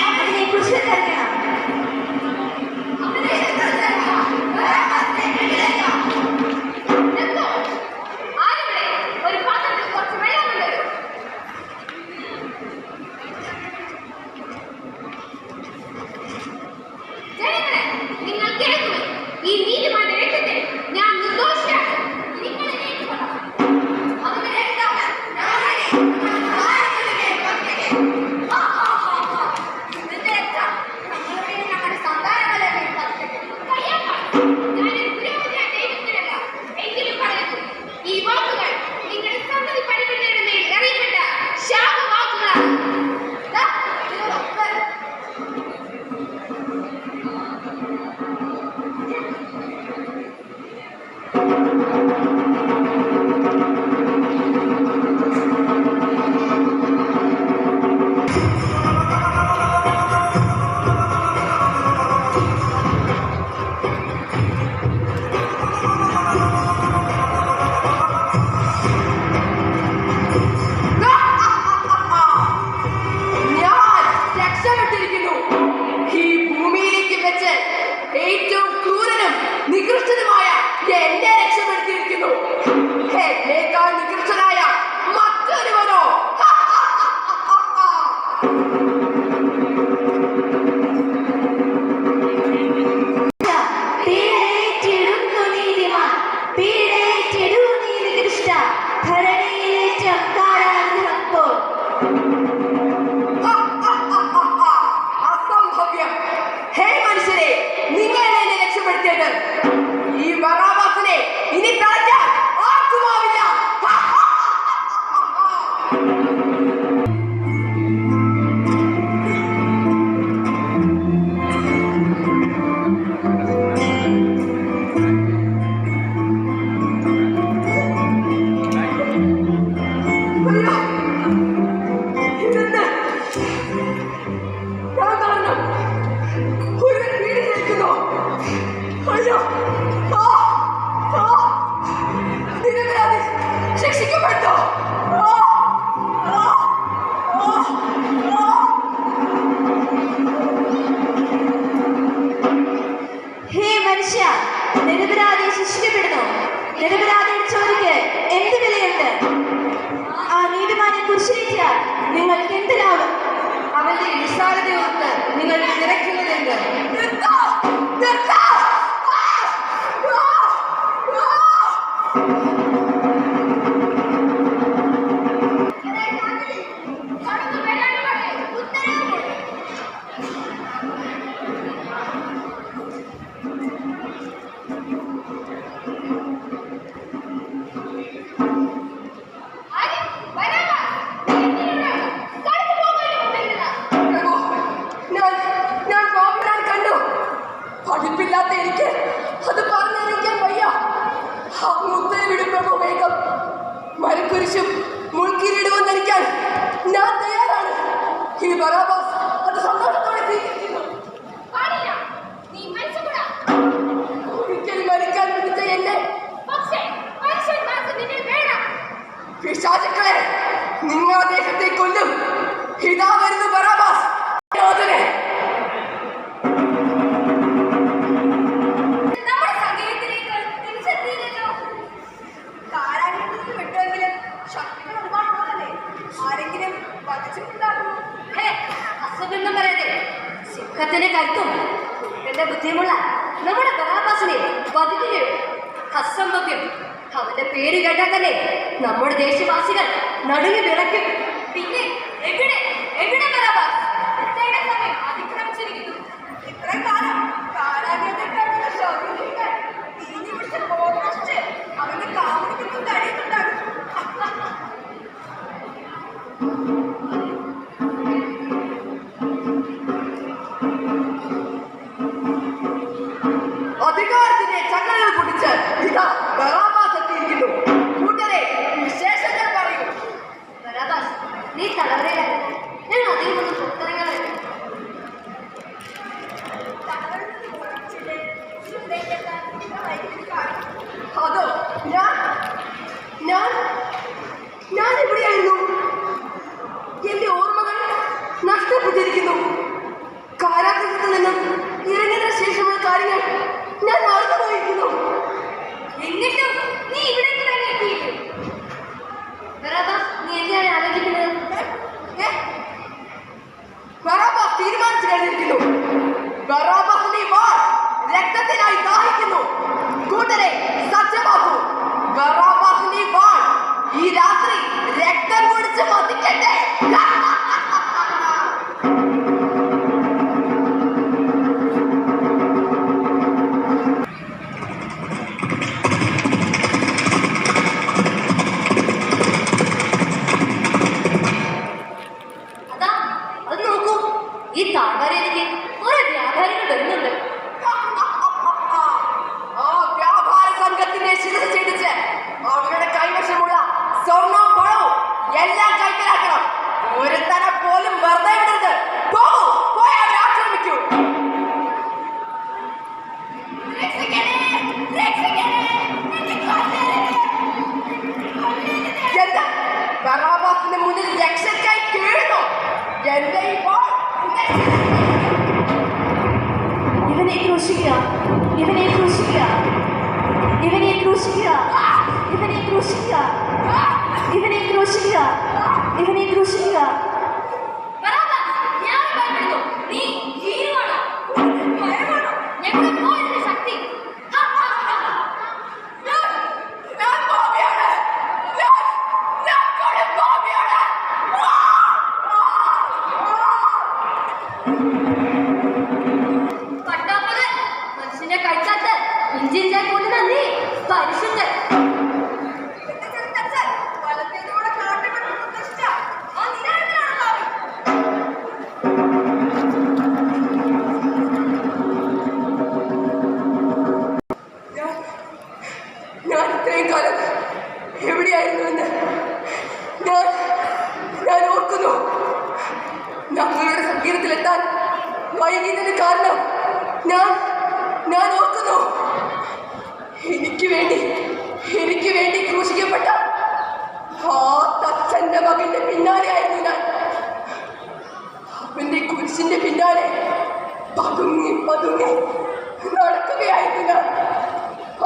അവനെ കുറിച്ചറിയണം. നിരപരാധിയെ ശിക്ഷിക്കപ്പെടുന്നു. നിരപരാധിയുടെ ചോദ്യക്ക് എന്ത് വിലയുണ്ട്? ആ നീതിമാനെ കുരിശിലേറ്റാൽ നിങ്ങൾക്ക് എന്ത് ലാഭം? അവന്റെ നിസ്സാരതയോർത്ത് നിങ്ങൾ നിരക്കുന്നതെന്ത്? എനിക്ക് അത് പറഞ്ഞറിയിക്കാൻ വയ്യ. മുത്തരവിടും പ്രഭു, വേഗം മരക്കുരിശും മുൾക്കിരീടവും ധരിക്കാൻ ഞാൻ തയ്യാറാണ്. ഈ ബറാബാസ് അത് സന്തോഷത്തോടെ സ്വീകരിക്കുന്നു. ഒരിക്കൽ മരിക്കാൻ വിളിച്ച എന്നെ പിശാചുക്കളെ, നിങ്ങൾ അദ്ദേഹത്തെ കൊല്ലും. ഇതാ വരുന്നു ബറാബാസ്. സിംഹത്തിന്റെ കരുത്തും എന്റെ ബുദ്ധിയുമുള്ള നമ്മുടെ ബറാബാസിനെ വധിക്കുകയോ അസംഭവ്യം. അവന്റെ പേര് കേട്ടാൽ തന്നെ നമ്മുടെ ദേശവാസികൾ നടുങ്ങി വിളയ്ക്കും. പിന്നെ എവിടെ എവിടെ ബറാബാസ്? സമയം അതിക്രമിച്ചിരിക്കുന്നു. ഇത്രയും കാലം അവന്റെ കാമുകൾക്ക് കഴിയുന്നുണ്ടാകും. അധികാരത്തിന്റെ ചങ്ങലകൾ പൊട്ടിച്ച് ഇതാ ബറാബാസ് എത്തിയിരിക്കുന്നു. കൂട്ടരെ, വിശേഷങ്ങൾ പറയൂ. ബറാബാസ്, നീ തളർന്നേരാണ്. ഞങ്ങൾ അധികം ഒന്നും പുറത്തിറങ്ങാറില്ല. അതോ, ഞാൻ എവിടെയായിരുന്നു? എന്റെ ഓർമ്മകൾ നഷ്ടപ്പെട്ടിരിക്കുന്നു. ഈ താഴ്വരയിലേക്ക് കുറെ വ്യാപാരികൾ വരുന്നുണ്ട്. ആ വ്യാപാര സംഘത്തിന്റെ ശിരസ് ചെയ്തിച്ച് അവരുടെ കൈവശമുള്ള സ്വർണവും പണവും എല്ലാം കൈക്കലാക്കണം. ഒരുത്തനെ പോലും വെറുതെ വിടരുത്. പോകൂ, പോയി അവരെ ആക്രമിക്കൂ. എന്താ ബറാബാസിന്റെ മുന്നിൽ രക്ഷയ്ക്കായി കീഴുന്നു? എന്റെ ഇപ്പോൾ ഇവനെ ക്രൂശിക്കുക, ഇവനെ ക്രൂശിക്കുക, ഇവനെ ക്രൂശിക്കുക, ഇവനെ ക്രൂശിക്കുക, ഇവനെ ക്രൂശിക്കുക, ഇവനെ ക്രൂശിക്കുക. മനുഷ്യനെ കഴിച്ചാത്ത ഇഞ്ചിഞ്ചായി കൊണ്ടുവന്ന നീ പരിശുദ്ധൻ. ഞാൻ ഇത്രയും കാലം എവിടെയായിരുന്നുവെന്ന് ഞാൻ ഓർക്കുന്നു. ഞങ്ങളുടെ സങ്കീർണത്തിലെത്താൻ വൈകിയതിന് കാരണം ഞാൻ ഓർക്കുന്നു. എനിക്ക് വേണ്ടി ക്രൂശിക്കപ്പെട്ട ആ തച്ചന്റെ മകന്റെ പിന്നാലെയായിരുന്നു ഞാൻ. അവന്റെ കുരിശിന്റെ പിന്നാലെ പതുങ്ങി നടക്കുകയായിരുന്നു ഞാൻ.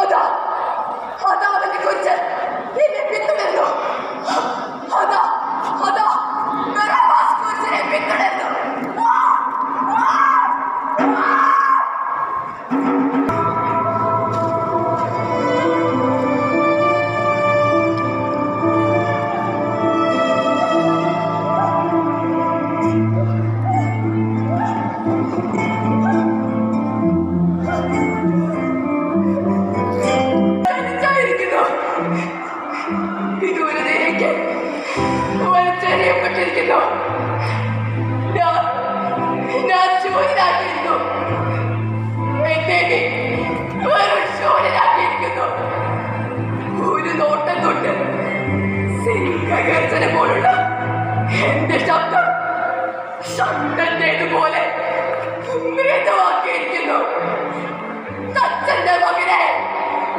അതാ അവന്റെ കുരിശ് എന്നെ പിന്തുടരുന്നു. അതാ ബറാബാസ് കുരിശിനെ പിന്തുടരുന്നു. ഇതുവരെയൊക്കെ വലിച്ചെറിയപ്പെട്ടിരിക്കുന്നു. ഞാൻ ശൂന്യനാക്കിയിരുന്നു. എന്നെ വെറും ശൂന്യനാക്കിയിരിക്കുന്നു. ഒരു നോട്ടം കൊണ്ട് സിംഹഗർജന പോലുള്ള എന്റെ ശബ്ദത്തേതുപോലെ മൃദുവാക്കിയിരിക്കുന്നു. തച്ചന്റെ മകനെ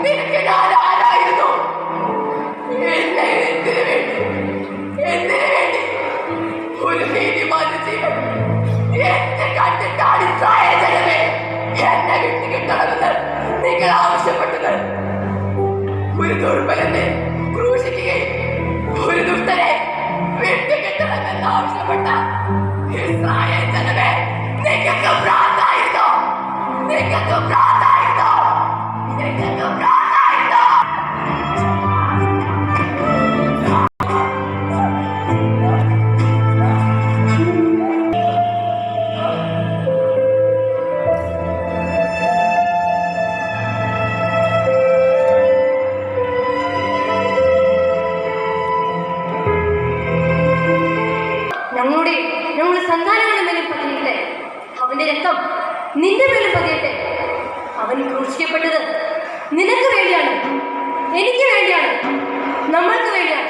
നിനക്ക് ഞാൻ ആരായിരുന്നു? എന്തിനു വേണ്ടി ഒരു നീതിമാന ജീവൻ എന്നെ കണ്ടിട്ടാണ് ജനമേ എന്നെ വിട്ടുകിട്ടണമെന്ന് നിങ്ങൾ ആവശ്യപ്പെട്ടത്? ഒരു ദുർബലനെ ക്രൂശിക്കുകയും ഒരു ദുഷ്ടനെ വിട്ടുകിട്ടണമെന്ന് ആവശ്യപ്പെട്ട ഇസ്രായേൽ ജനമേ, നിങ്ങൾക്ക് ഭ്രാന്തായിരുന്നോ? നിങ്ങൾക്ക് ഭ്രാന്തായിരുന്നോ? നിങ്ങൾക്ക് ഭ്രാന്തായിരുന്നോ? ഞങ്ങളുടെ സന്താനങ്ങളുടെ മേലും പതിയട്ടെ. അവന്റെ രക്തം നിന്റെ മേലും പതിയട്ടെ. അവൻ ക്രൂശിക്കപ്പെട്ടത് നിനക്ക് വേണ്ടിയാണ്, എനിക്ക് വേണ്ടിയാണ്, നമ്മൾക്ക് വേണ്ടിയാണ്.